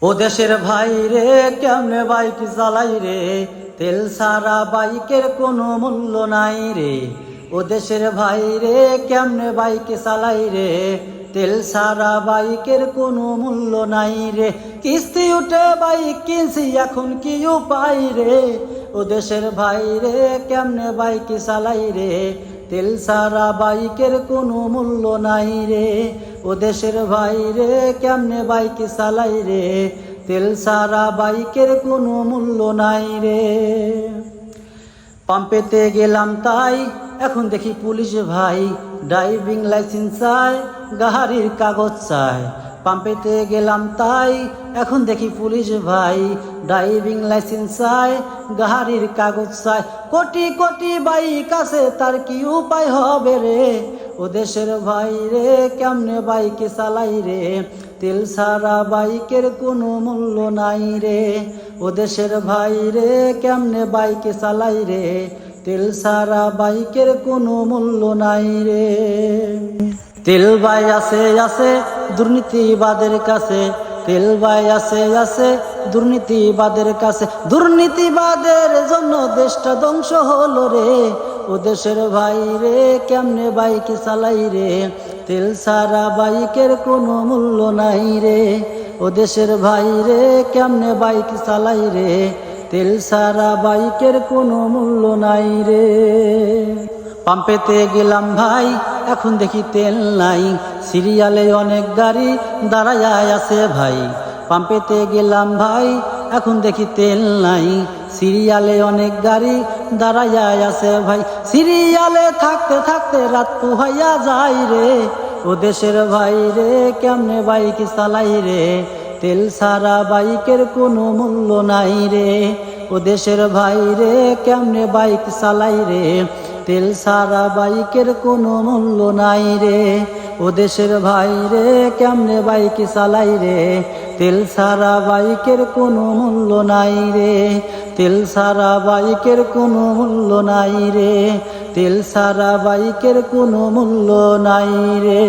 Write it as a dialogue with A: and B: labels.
A: ও দেশের ভাই রে কেমনে বাইক চালাই রে, তেল সারা বাইকের কোনো মূল্য নাই রে। ও দেশের ভাই রে কেমনে বাইক চালাই রে, তেল সারা বাইকের কোনো মূল্য নাই রে। কিস্তি উঠে বাইক কিনছি এখন কি উপায় রে, ও দেশের ভাই রে কেমনে বাইক চালাই রে, তেল সারা বাইকের কোনো মূল্য নাই রে। ও দেশের ভাই রে কেমনে বাইক চালাই রে, তেল সারা বাইকের কোনো মূল্য নাই রে। পাম্পেতে গেলাম তাই এখন দেখি পুলিশ ভাই, ড্রাইভিং লাইসেন্স চায় গাড়ির কাগজ চায়। পাম্পেতে গেলাম তাই এখন দেখি পুলিশ ভাই, ড্রাইভিং লাইসেন্স চায় গাড়ির কাগজ চায়। কোটি কোটি বাইক আছে তার কি উপায় হবে রে, ও দেশের ভাই রে কেমনে বাইক চালাই রে, তেল সারা বাইকের কোনো মূল্য নাই রে। ও দেশের ভাই রে কেমনে বাইক চালাই রে, তেল সারা বাইকের কোনো মূল্য নাই রে। তেল ভাই আছে আছে দুর্নীতিবাদের কাছে, তেল ভাই আছে আছে দুর্নীতিবাদের কাছে। দুর্নীতিবাদের জন্য দেশটা ধ্বংস হলো রে, ও দেশের ভাই রে কেমনে বাইক চালাই রে, তেল সারা বাইকের কোনো মূল্য নাই রে। ও দেশের ভাই রে কেমনে বাইক চালাই রে, তেল সারা বাইকের কোনো মূল্য নাই রে। পাম্পেতে গেলাম ভাই এখন দেখি তেল নাই, সিরিয়ালে অনেক গাড়ি দাঁড়ায় আছে ভাই। পাম্পেতে গেলাম ভাই এখন দেখি তেল নাই, সিরিয়ালে অনেক গাড়ি দাঁড়ায় আছে ভাই। সিরিয়ালে থাকতে থাকতে রাত পোহাইয়া যায় রে, ও দেশের ভাই রে কেমনে বাইক চালাই রে, তেল সারা বাইকের কোনো মূল্য নাই রে। ও দেশের ভাই রে কেমনে বাইক চালাই রে, তেল সারা বাইকের কোনো মূল্য নাই রে। ও দেশের ভাই রে কেমনে বাইক চালাই রে, তেল সারা বাইকের কোনো মূল্য নাই রে। তেল সারা বাইকের কোনো মূল্য নাই রে, তেল সারা বাইকের কোনো মূল্য নাই রে।